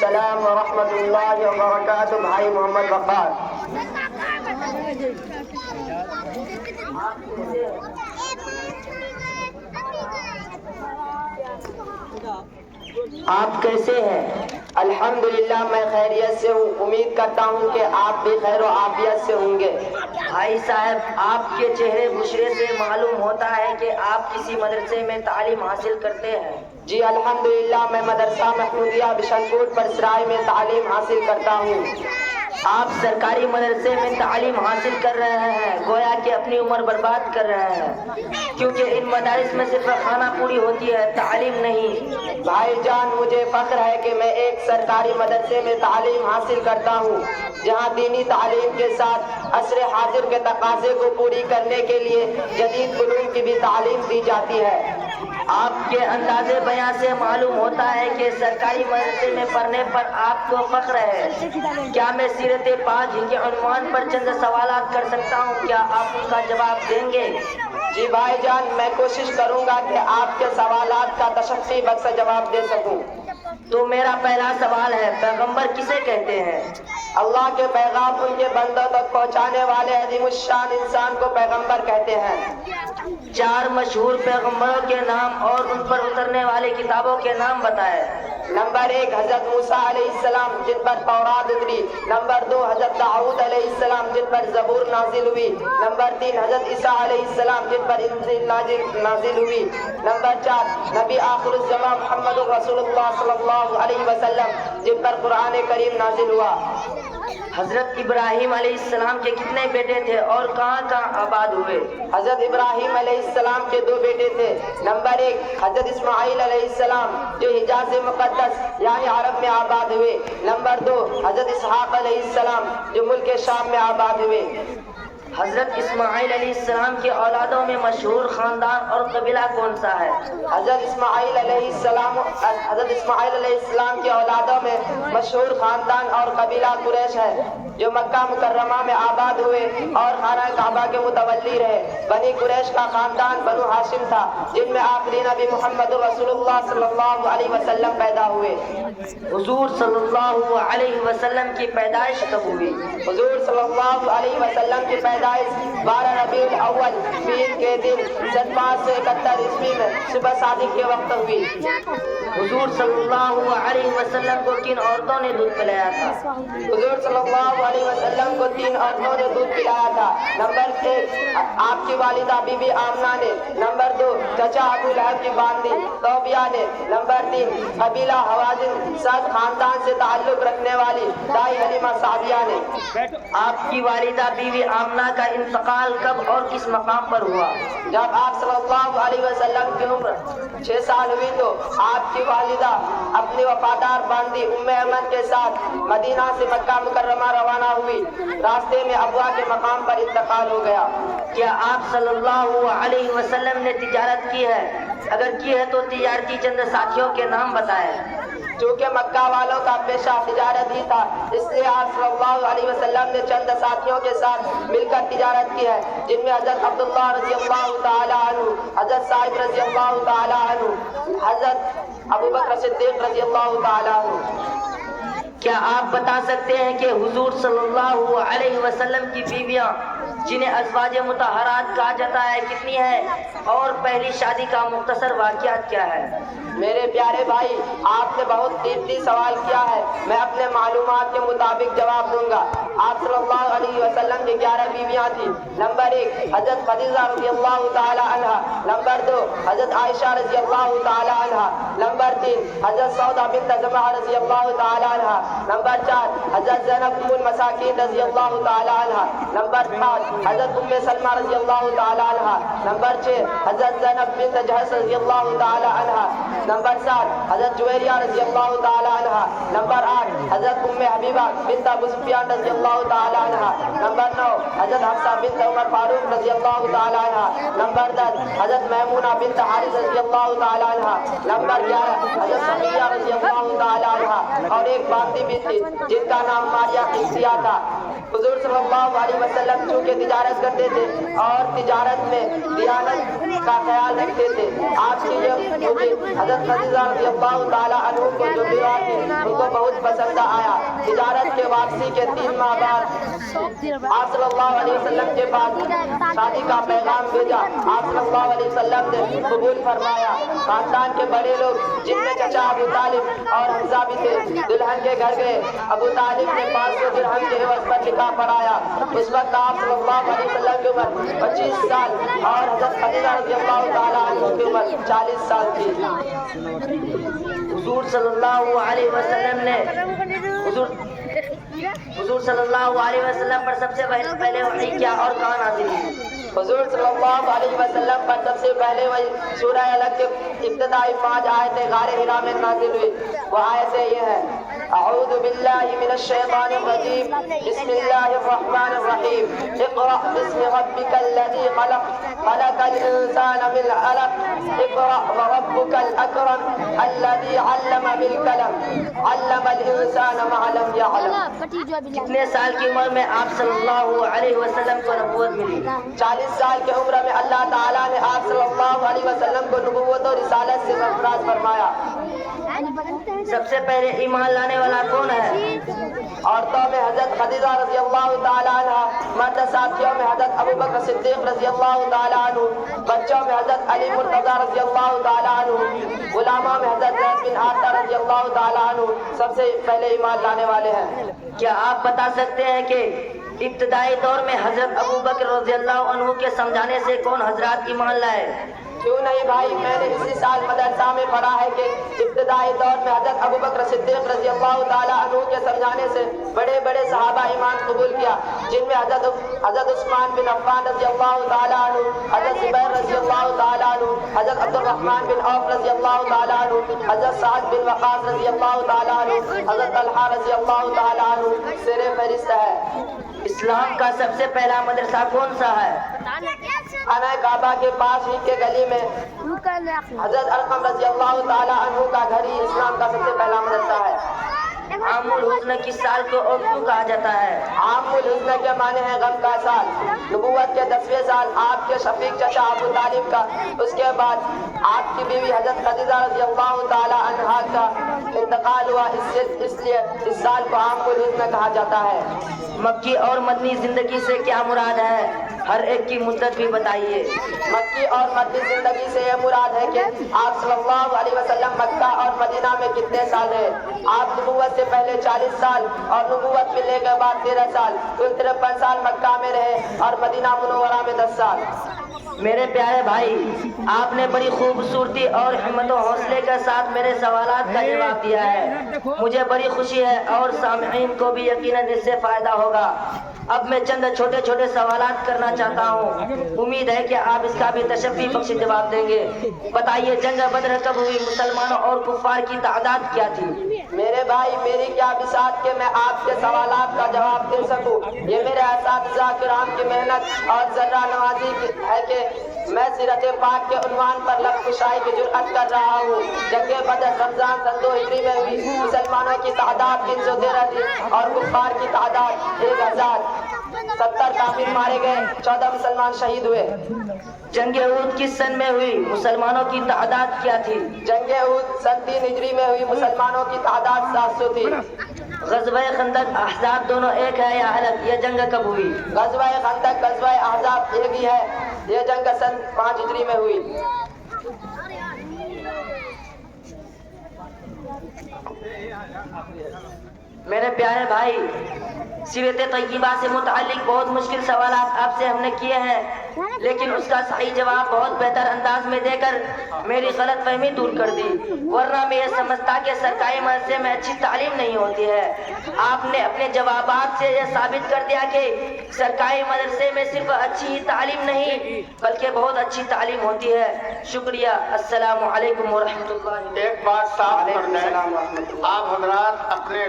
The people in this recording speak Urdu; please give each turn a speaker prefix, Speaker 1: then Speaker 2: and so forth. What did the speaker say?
Speaker 1: السلام ورحمۃ اللہ وبرکاتہ بھائی محمد وقار۔ آپ کیسے ہیں؟ الحمدللہ میں خیریت سے ہوں، امید کرتا ہوں کہ آپ بھی خیر و عافیت سے ہوں گے۔
Speaker 2: بھائی صاحب، آپ کے چہرے بشرے سے معلوم ہوتا ہے کہ آپ کسی مدرسے میں تعلیم حاصل کرتے ہیں۔
Speaker 1: جی الحمدللہ میں مدرسہ محمودیہ بشن کوٹ پرسرائے میں تعلیم حاصل کرتا ہوں۔
Speaker 2: آپ سرکاری مدرسے میں تعلیم حاصل کر رہے ہیں، گویا کہ اپنی عمر برباد کر رہے ہیں، کیونکہ ان مدارس میں صرف خانہ پوری ہوتی ہے، تعلیم نہیں۔
Speaker 1: بھائی جان، مجھے فخر ہے کہ میں ایک سرکاری مدرسے میں تعلیم حاصل کرتا ہوں، جہاں دینی تعلیم کے ساتھ عصر حاضر کے تقاضے کو پوری کرنے کے لیے جدید علوم کی بھی تعلیم دی جاتی ہے۔
Speaker 2: آپ کے انداز بیان سے معلوم ہوتا ہے کہ سرکاری مدرسے میں پڑھنے پر آپ کو فخر ہے۔ کیا میں سیرت پاک کے عنوان پر چند سوالات کر سکتا ہوں؟ کیا آپ ان کا جواب دیں گے؟
Speaker 1: جی بھائی جان، میں کوشش کروں گا کہ آپ کے سوالات کا تشفی بخش جواب دے سکوں۔
Speaker 2: تو میرا پہلا سوال ہے، پیغمبر کسے کہتے ہیں؟
Speaker 1: اللہ کے پیغام ان کے بندوں تک پہنچانے والے عظیم الشان انسان کو پیغمبر کہتے ہیں۔
Speaker 2: 4 مشہور پیغمبروں کے نام اور ان پر اترنے والی کتابوں کے نام بتائیں۔
Speaker 1: نمبر 1 حضرت موسیٰ علیہ السلام، جن پر تورات اتری۔ نمبر 2 حضرت داؤد علیہ السلام، جن پر زبور نازل ہوئی۔ نمبر 3 حضرت عیسیٰ علیہ السلام، جن پر انجیل نازل ہوئی۔ نمبر 4 نبی آخر الزمان محمد رسول اللہ صلی اللہ علیہ وسلم، جن پر قرآن کریم نازل ہوا۔
Speaker 2: حضرت ابراہیم علیہ السلام کے کتنے بیٹے تھے اور کہاں کہاں آباد ہوئے؟
Speaker 1: حضرت ابراہیم علیہ السلام کے 2 بیٹے تھے۔ نمبر 1 حضرت اسماعیل علیہ السلام، جو حجاز مقدس یعنی عرب میں آباد ہوئے۔ نمبر 2 حضرت اسحاق علیہ السلام، جو ملک شام میں آباد ہوئے۔
Speaker 2: حضرت اسماعیل علیہ السلام کی اولادوں میں مشہور خاندان اور قبیلہ کون سا ہے؟
Speaker 1: حضرت اسماعیل علیہ السلام کی اولادوں میں مشہور خاندان اور قبیلہ قریش ہے، جو مکہ مکرمہ میں آباد ہوئے اور خانہ کعبہ کے متولی رہے۔ بنی قریش کا خاندان بنو ہاشم تھا، جن میں آخری نبی محمد رسول اللہ صلی اللہ علیہ وسلم پیدا ہوئے۔
Speaker 2: حضور صلی اللہ علیہ وسلم کی پیدائش کب ہوئی؟
Speaker 1: حضور صلی اللہ علیہ وسلم کی پیدائش 12 ربیع الاول پیر کے دن 571 عیسوی میں صبح صادق کے وقت ہوئی۔
Speaker 2: حضور صلی اللہ علیہ وسلم کو کن عورتوں نے دودھ پلایا تھا؟
Speaker 1: حضور صلی اللہ علیہ وسلم کو 3 عورتوں نے دودھ پلایا تھا۔ نمبر 1 آپ کی والدہ بی بی آمنہ نے۔ نمبر 2 چچا ابو لہب کی باندی توبیہ نے۔ نمبر 3 قبیلہ حوازن سعد خاندان سے تعلق رکھنے والی دائی حلیمہ سعدیہ نے۔
Speaker 2: آپ کی والدہ بی بی آمنہ کا انتقال کب اور کس مقام پر ہوا؟
Speaker 1: جب آپ صلی اللہ علیہ وسلم کی عمر 6 سال ہوئی تو آپ کی والدہ اپنی وفادار باندی ام ایمن کے ساتھ مدینہ سے مکہ مکرمہ روانہ ہوئی۔ راستے میں ابوا کے مقام پر انتقال ہو گیا۔
Speaker 2: کیا آپ صلی اللہ علیہ وسلم نے تجارت کی ہے؟ اگر کی ہے تو تجارتی چند ساتھیوں کے نام بتائیں۔
Speaker 1: چونکہ مکہ والوں کا پیشہ تجارت ہی تھا، اس لیے آپ صلی اللہ علیہ وسلم نے چند ساتھیوں کے ساتھ مل کر تجارت کی ہے، جن میں حضرت عبداللہ رضی اللہ تعالیٰ عنہ، حضرت سعید رضی اللہ تعالیٰ عنہ، حضرت ابوبکر صدیق رضی اللہ تعالیٰ عنہ۔
Speaker 2: کیا آپ بتا سکتے ہیں کہ حضور صلی اللہ علیہ وسلم کی بیویاں جنہیں ازواج مطہرات کہا جاتا ہے کتنی ہیں، اور پہلی شادی کا مختصر واقعات کیا ہے؟
Speaker 1: میرے پیارے بھائی، آپ نے بہت قیمتی سوال کیا ہے، میں اپنے معلومات کے مطابق جواب دوں گا۔ آپ صلی اللہ علیہ وسلم کی 11 بیویاں تھیں۔ نمبر 1 حضرت خدیجہ رضی اللہ تعالی عنہ۔ نمبر 2 حضرت عائشہ رضی اللہ تعالی عنہ۔ نمبر 3 حضرت سودا بنت زمعہ رضی اللہ تعالی عنہ۔ نمبر 4 حضرت زینب ام المساکین رضی اللہ تعالی عنہ۔ نمبر 5 حضرت ام سلمہ رضی اللہ تعالی عنہ۔ نمبر 6 حضرت زینب بنت جحش رضی اللہ تعالی عنہ۔ نمبر 7 حضرت جویریہ رضی اللہ تعالی عنہ۔ نمبر 8 حضرت ام حبیبہ بنت ابو سفیان رضی اللہ تعالی عنہ۔ نمبر 9 حضرت حفصہ بنت عمر فاروق رضی اللہ تعالی عنہ۔ نمبر 10 حضرت میمونہ بنت حارث رضی اللہ تعالی عنہ۔ نمبر 11 حضرت صفیہ رضی اللہ تعالی عنہ۔ اور ایک باقی بھی تھی جن کا نام ماریہ قبطیہ تھا۔ حضور صلی اللہ علیہ وسلم چونکہ تجارت کرتے تھے اور تجارت میں دیانت کا خیال رکھتے تھے، آپ کی یہ خوبی حضرت خدیجہ رضی اللہ تعالیٰ عنہ کو جو بیوہ تھی ان کو بہت پسند آیا۔ تجارت کے واپسی کے 3 ماہ بعد آپ صلی اللہ علیہ وسلم کے پاس شادی کا پیغام بھیجا۔ آپ صلی اللہ علیہ وسلم نے قبول فرمایا۔ خاندان کے بڑے لوگ جن میں چچا ابو طالب اور حمزہ بھی تھے دلہن کے گھر گئے۔ ابو طالب نے 500 درہم کے عوض پر نکاح پڑھایا۔ اس وقت آپ صلی اللہ علیہ وسلم کی عمر 25 سال اور حضرت خدیجہ رضی اللہ تعالیٰ عنہ کی عمر 40 سال تھی۔
Speaker 2: حضور صلی اللہ علیہ وسلم نے حضور صلی اللہ علیہ وسلم پر سب سے پہلے وحی کیا اور کہاں نازل ہوئی؟
Speaker 1: حضور صلی اللہ علیہ وسلم پر سب سے پہلے وہی سورہ الگ کے ابتدائی 5 آیتیں غار حرا میں نازل ہوئی۔ وہ آیتیں یہ ہیں: اعوذ باللہ من الشیطان الرجیم، بسم اللہ الرحمن الرحیم، اقرأ باسم ربک الذی خلق، خلق الانسان من علق، اقرأ وربک الاکرم الذی علم بالقلم، علم الانسان ما لم یعلم۔
Speaker 2: کتنے سال کی عمر میں آپ صلی اللہ علیہ وسلم کو نبوت ملی؟
Speaker 1: 40 سال کی عمر میں اللہ تعالیٰ نے آپ صلی اللہ علیہ وسلم کو نبوت اور رسالت سے سرفراز فرمایا۔
Speaker 2: سب سے پہلے ایمان لانے والا کون ہے؟
Speaker 1: عورتوں میں حضرت خدیجہ رضی اللہ تعالیٰ عنہ، مرد ساتھیوں میں حضرت ابو بکر صدیق رضی اللہ تعالیٰ عنہ، بچوں میں حضرت علی مرتضیٰ رضی اللہ تعالیٰ عنہ، غلاموں میں حضرت زید بن حارثہ رضی اللہ تعالیٰ عنہ سب سے پہلے ایمان لانے والے ہیں۔
Speaker 2: کیا آپ بتا سکتے ہیں کہ ابتدائی دور میں حضرت ابو بکر رضی اللہ عنہ کے سمجھانے سے کون حضرات ایمان لائے؟
Speaker 1: کیوں نہیں بھائی، میں نے اسی سال مدرسہ میں پڑھا ہے کہ ابتدائی دور میں حضرت ابو بکر صدیق رضی اللہ تعالیٰ عنہ کے سمجھانے سے بڑے بڑے صحابہ ایمان قبول کیا، جن میں حضرت عثمان بن عفان رضی اللہ تعالیٰ عنہ، حضرت زبیر رضی اللہ تعالیٰ عنہ، حضرت عبد الرحمن بن عوف رضی اللہ تعالیٰ عنہ، حضرت سعد بن وقاص رضی اللہ تعالیٰ عنہ، حضرت طلحہ رضی اللہ تعالیٰ عنہ سر فہرست ہے۔
Speaker 2: اسلام کا سب سے پہلا مدرسہ کون سا ہے؟
Speaker 1: خانہ کعبہ کے پاس ہی کے گلی میں حضرت ارقم رضی اللہ تعالیٰ عنہ کا گھر ہی اسلام کا سب سے پہلا مدرسہ ہے۔
Speaker 2: عام الحزن کس سال کو اور کیوں کہا جاتا ہے؟
Speaker 1: عام الحزن کے معنی ہے غم کا سال۔ نبوت کے 10ویں سال آپ کے شفیق چچا ابو طالب کا، اس کے بعد آپ کی بیوی حضرت خدیجہ رضی اللہ تعالیٰ عنہا کا انتقال ہوا، اس لیے اس سال کو عام الحزن کہا جاتا ہے۔
Speaker 2: مکی اور مدنی زندگی سے کیا مراد ہے؟ ہر ایک کی مدت بھی بتائیے۔
Speaker 1: مکی اور مدنی زندگی سے یہ مراد ہے کہ آپ صلی اللہ علیہ وسلم مکہ اور مدینہ میں کتنے سال رہے۔ آپ نبوت سے پہلے 40 سال اور نبوت ملنے کے بعد 13 سال، کل 53 سال مکہ میں رہے اور مدینہ منورہ میں 10 سال۔
Speaker 2: میرے پیارے بھائی، آپ نے بڑی خوبصورتی اور ہمت و حوصلے کے ساتھ میرے سوالات کا جواب دیا ہے، مجھے بڑی خوشی ہے اور سامعین کو بھی یقیناً اس سے فائدہ ہوگا۔ اب میں چند چھوٹے چھوٹے سوالات کرنا چاہتا ہوں، امید ہے کہ آپ اس کا بھی تشفی بخش جواب دیں گے۔ بتائیے، جنگ بدر کب ہوئی؟ مسلمانوں اور کفار کی تعداد کیا تھی؟
Speaker 1: میرے بھائی، میری کیا بساط کہ میں آپ کے سوالات کا جواب دے سکوں۔ یہ میرے اساتذہ کرام کی محنت اور ذرہ نوازی ہے کہ میں سیرت پاک کے عنوان پر لفظ کشائی کی جرأت کر رہا ہوں۔ جنگ بدر رمضان سن 2 ہجری میں ہوئی۔ مسلمانوں کی تعداد 313 تھی اور کفار کی تعداد 1070 کافر مارے گئے، 14 مسلمان شہید ہوئے۔
Speaker 2: جنگ احد کس سن میں ہوئی؟ مسلمانوں کی تعداد کیا تھی؟
Speaker 1: جنگ احد سن 3 ہجری میں ہوئی، مسلمانوں کی تعداد 700 تھی۔
Speaker 2: غزوہ خندق احزاب دونوں ایک ہے یا الگ؟ یہ جنگ کب ہوئی؟
Speaker 1: غزوہ خندق غزوہ احزاب ایک ہی ہے، یہ جنگ سن 5 ہجری میں ہوئی۔
Speaker 2: میرے پیارے بھائی، سیرت طیبہ سے متعلق بہت مشکل سوالات آپ سے ہم نے کیے ہیں، لیکن اس کا صحیح جواب بہت بہتر انداز میں دے کر میری غلط فہمی دور کر دی، ورنہ میں یہ سمجھتا کہ سرکاری مدرسے میں اچھی تعلیم نہیں ہوتی ہے۔ آپ نے اپنے جوابات سے یہ ثابت کر دیا کہ سرکاری مدرسے میں صرف اچھی تعلیم نہیں بلکہ بہت اچھی تعلیم ہوتی ہے۔ شکریہ۔ السلام علیکم ورحمۃ اللہ۔
Speaker 3: ایک بات صاف کر دیں، آپ حضرات اپنے